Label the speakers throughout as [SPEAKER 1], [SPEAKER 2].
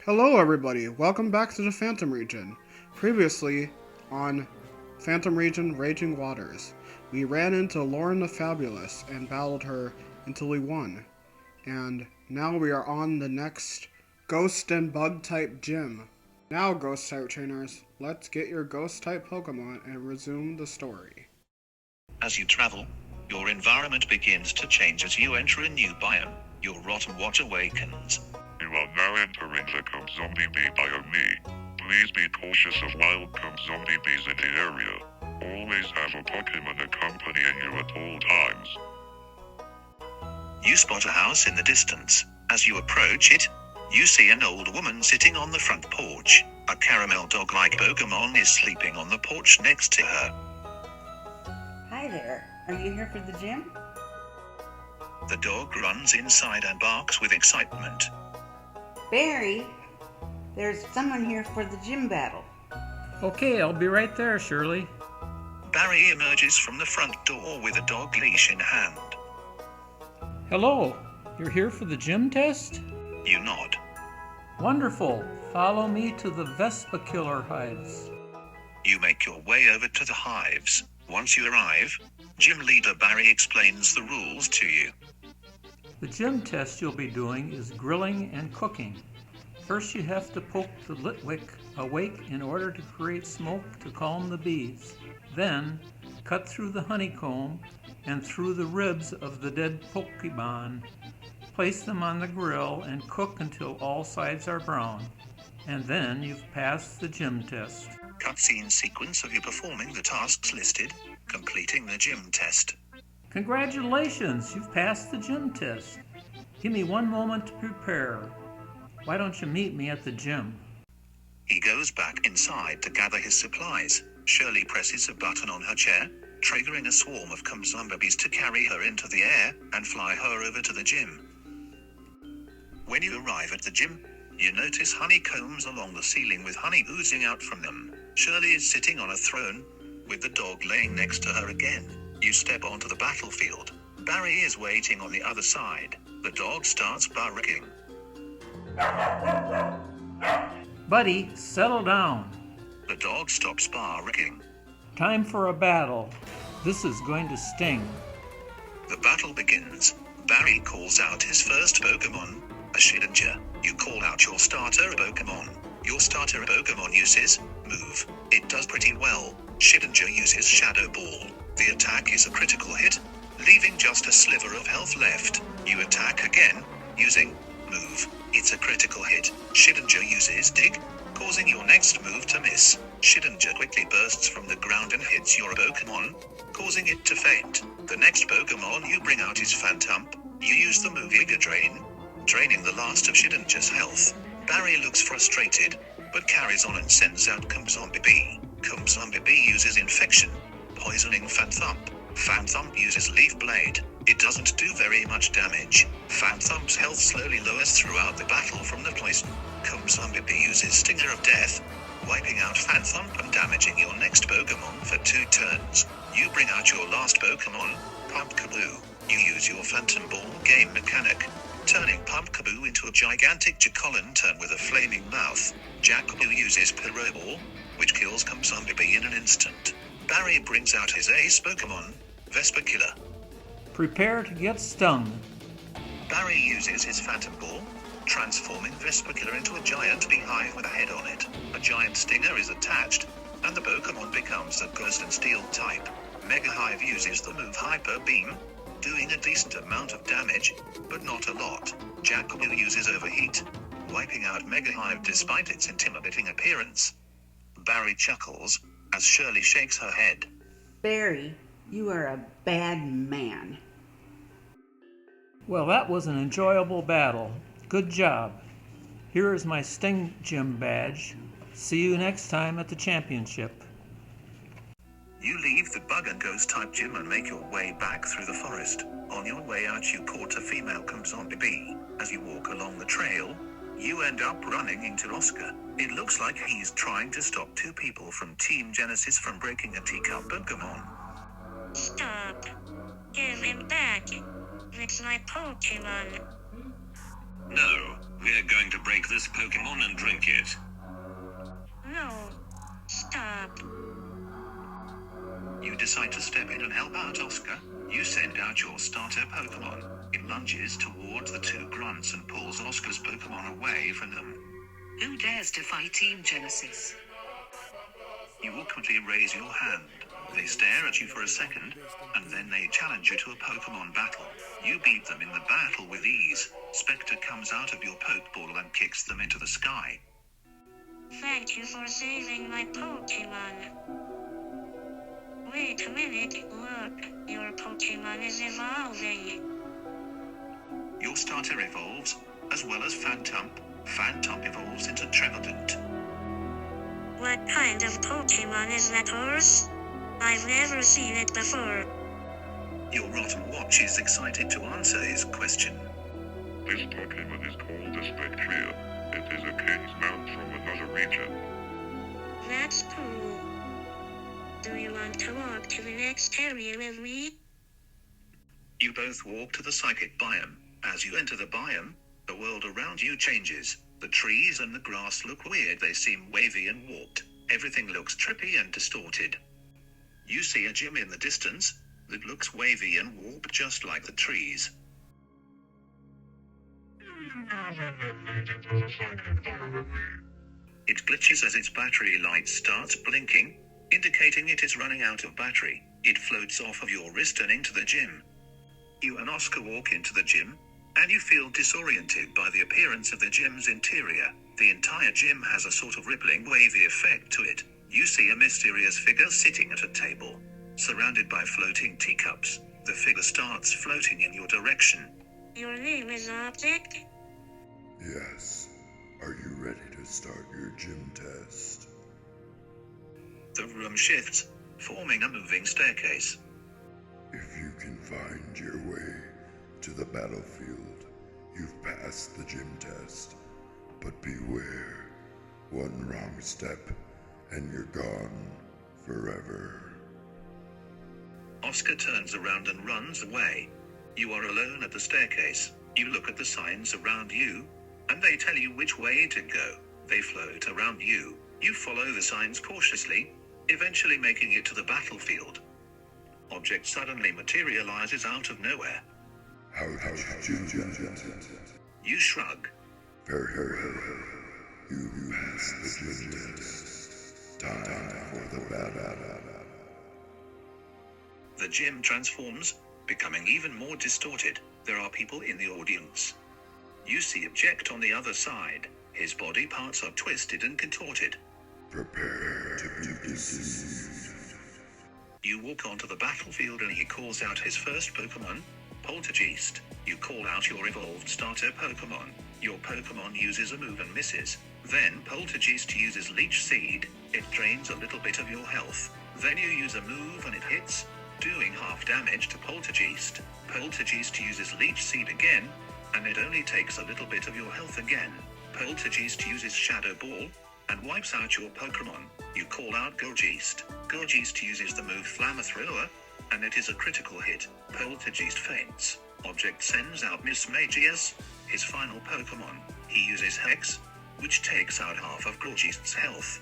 [SPEAKER 1] Hello everybody, welcome back to the Phantom Region. Previously on Phantom Region Raging Waters, we ran into Lauren the Fabulous and battled her until we won. And now we are on the next Ghost and Bug type gym. Now Ghost type trainers, let's get your Ghost type Pokemon and resume the story.
[SPEAKER 2] As you travel, your environment begins to change as you enter a new biome. Your Rotten Watch awakens.
[SPEAKER 3] You are now entering the Zombie Bee biome. Please be cautious of wild zombie bees in the area. Always have a Pokemon accompanying you at all times.
[SPEAKER 2] You spot a house in the distance. As you approach it, you see an old woman sitting on the front porch. A caramel dog-like Pokemon is sleeping on the porch next to her.
[SPEAKER 4] Hi there. Are you here for the gym?
[SPEAKER 2] The dog runs inside and barks with excitement.
[SPEAKER 4] Barry, there's someone here for the gym battle.
[SPEAKER 5] Okay, I'll be right there, Shirley.
[SPEAKER 2] Barry emerges from the front door with a dog leash in hand.
[SPEAKER 5] Hello, you're here for the gym test?
[SPEAKER 2] You nod.
[SPEAKER 5] Wonderful. Follow me to the Vespa-Killer hives.
[SPEAKER 2] You make your way over to the hives. Once you arrive, gym leader Barry explains the rules to you.
[SPEAKER 5] The gym test you'll be doing is grilling and cooking. First you have to poke the lit wick awake in order to create smoke to calm the bees. Then, cut through the honeycomb and through the ribs of the dead Pokemon. Place them on the grill and cook until all sides are brown. And then you've passed the gym test.
[SPEAKER 2] Cutscene sequence of you performing the tasks listed, completing the gym test.
[SPEAKER 5] Congratulations, you've passed the gym test. Give me one moment to prepare. Why don't you meet me at the gym?
[SPEAKER 2] He goes back inside to gather his supplies. Shirley presses a button on her chair, triggering a swarm of zombies to carry her into the air and fly her over to the gym. When you arrive at the gym, you notice honeycombs along the ceiling with honey oozing out from them. Shirley is sitting on a throne, with the dog laying next to her again. You step onto the battlefield. Barry is waiting on the other side. The dog starts barking.
[SPEAKER 5] Buddy, settle down.
[SPEAKER 2] The dog stops barking.
[SPEAKER 5] Time for a battle. This is going to sting.
[SPEAKER 2] The battle begins. Barry calls out his first Pokemon, a Shedinja. You call out your starter Pokemon. Your starter Pokemon uses Move. It does pretty well. Shedinja uses Shadow Ball. The attack is a critical hit, leaving just a sliver of health left. You attack again, using Move. It's a critical hit. Shedinja uses Dig, causing your next move to miss. Shedinja quickly bursts from the ground and hits your Pokemon, causing it to faint. The next Pokemon you bring out is Phantump. You use the move Giga Drain, draining the last of Shedinja's health. Barry looks frustrated, but carries on and sends out Zombie Bee. Zombie Bee uses Infection, poisoning Phantump. Phantump uses Leaf Blade. It doesn't do very much damage. Phanthump's health slowly lowers throughout the battle from the poison. Zombie Bee uses Stinger of Death, wiping out Phantump and damaging your next Pokemon for 2 turns. You bring out your last Pokemon, Pumpkaboo. You use your Phantom Ball game mechanic, turning Pumpkaboo into a gigantic Jack-o'-lantern with a flaming mouth. Jack-o' uses Pyro Ball, which kills Zombie Bee in an instant. Barry brings out his ace Pokemon, Vespa-Killer.
[SPEAKER 5] Prepare to get stung.
[SPEAKER 2] Barry uses his Phantom Ball, transforming Vespa-Killer into a giant beehive with a head on it. A giant stinger is attached, and the Pokemon becomes a Ghost and Steel type. Mega Hive uses the move Hyper Beam, doing a decent amount of damage, but not a lot. Jack-o' uses Overheat, wiping out Mega Hive despite its intimidating appearance. Barry chuckles, as Shirley shakes her head.
[SPEAKER 4] Barry, you are a bad man.
[SPEAKER 5] Well, that was an enjoyable battle. Good job. Here is my Sting Gym badge. See you next time at the championship.
[SPEAKER 2] You leave the Bug and Ghost type gym and make your way back through the forest. On your way out you caught a female Zombie Bee. As you walk along the trail, you end up running into Oscar. It looks like he's trying to stop 2 people from Team Genesis from breaking a teacup Pokemon.
[SPEAKER 6] Stop. Give him back. It's my Pokemon.
[SPEAKER 2] No, We're going to break this Pokemon and drink it.
[SPEAKER 6] No. Stop.
[SPEAKER 2] You decide to step in and help out Oscar. You send out your starter Pokemon. It lunges towards the two grunts and pulls Oscar's Pokemon away from them.
[SPEAKER 7] Who dares defy Team Genesis?
[SPEAKER 2] You awkwardly raise your hand. They stare at you for a second, and then they challenge you to a Pokemon battle. You beat them in the battle with ease. Spectre comes out of your Pokeball and kicks them into the sky.
[SPEAKER 6] Thank you for saving my Pokemon. Wait a minute, look, your Pokemon is evolving.
[SPEAKER 2] Your starter evolves, as well as Phantump. Phantump evolves into Trevenant.
[SPEAKER 6] What kind of Pokemon is that horse? I've never seen it before.
[SPEAKER 2] Your Rotten Watch is excited to answer his question.
[SPEAKER 3] This Pokemon is called a Spectria. It is a king's mount from another region.
[SPEAKER 6] That's cool. Do you want to walk to the next area with me?
[SPEAKER 2] You both walk to the psychic biome. As you enter the biome, the world around you changes. The trees and the grass look weird. They seem wavy and warped. Everything looks trippy and distorted. You see a gym in the distance that looks wavy and warped just like the trees. It glitches as its battery light starts blinking, indicating it is running out of battery. It floats off of your wrist and into the gym. You and Oscar walk into the gym, and you feel disoriented by the appearance of the gym's interior. The entire gym has a sort of rippling, wavy effect to it. You see a mysterious figure sitting at a table, surrounded by floating teacups. The figure starts floating in your direction.
[SPEAKER 6] Your name is Object?
[SPEAKER 8] Yes. Are you ready to start your gym test?
[SPEAKER 2] The room shifts, forming a moving staircase.
[SPEAKER 8] If you can find your way to the battlefield, you've passed the gym test. But beware, one wrong step and you're gone forever.
[SPEAKER 2] Oscar turns around and runs away. You are alone at the staircase. You look at the signs around you, and they tell you which way to go. They float around you. You follow the signs cautiously, eventually making it to the battlefield. Object suddenly materializes out of nowhere.
[SPEAKER 8] How did you do that?
[SPEAKER 2] You shrug.
[SPEAKER 8] Very. You passed the gym test. Time for the battle.
[SPEAKER 2] The gym transforms, becoming even more distorted. There are people in the audience. You see Object on the other side. His body parts are twisted and contorted.
[SPEAKER 8] Prepare to be deceived.
[SPEAKER 2] You walk onto the battlefield and he calls out his first Pokemon, Poltergeist. You call out your evolved starter Pokemon. Your Pokemon uses a move and misses. Then Poltergeist uses Leech Seed. It drains a little bit of your health. Then you use a move and it hits, doing half damage to Poltergeist. Poltergeist uses Leech Seed again, and it only takes a little bit of your health again. Poltergeist uses Shadow Ball, and wipes out your Pokemon. You call out Gourgeist. Gourgeist uses the move Flamethrower, and it is a critical hit. Poltergeist faints. Object sends out Mismagius, his final Pokemon. He uses Hex, which takes out half of Gourgeist's health.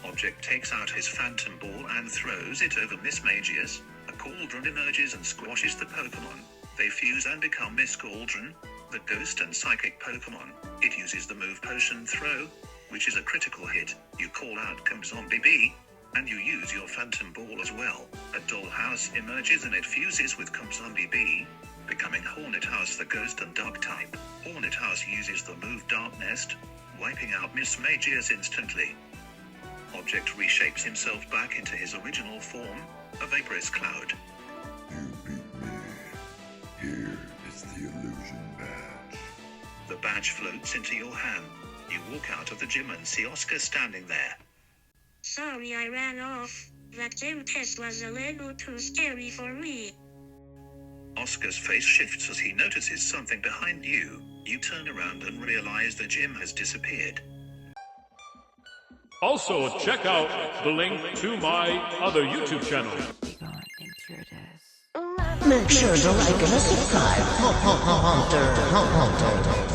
[SPEAKER 2] Object takes out his Phantom Ball and throws it over Mismagius. A Cauldron emerges and squashes the Pokemon. They fuse and become Miss Cauldron, the Ghost and Psychic Pokemon. It uses the move Potion Throw, which is a critical hit. You call out Zombie B, and you use your Phantom Ball as well. A Dollhouse emerges and it fuses with Zombie B, becoming Hornet House the Ghost and Dark type. Hornet House uses the move Dark Nest, wiping out Mismagius instantly. Object reshapes himself back into his original form, a vaporous cloud.
[SPEAKER 8] You beat me. Here is the illusion badge.
[SPEAKER 2] The badge floats into your hand. You walk out of the gym and see Oscar standing there.
[SPEAKER 6] Sorry I ran off. That gym test was a little too scary for me.
[SPEAKER 2] Oscar's face shifts as he notices something behind you. You turn around and realize the gym has disappeared.
[SPEAKER 9] Also, check out the link to my other YouTube channel.
[SPEAKER 10] Make sure to like and subscribe. Hunter.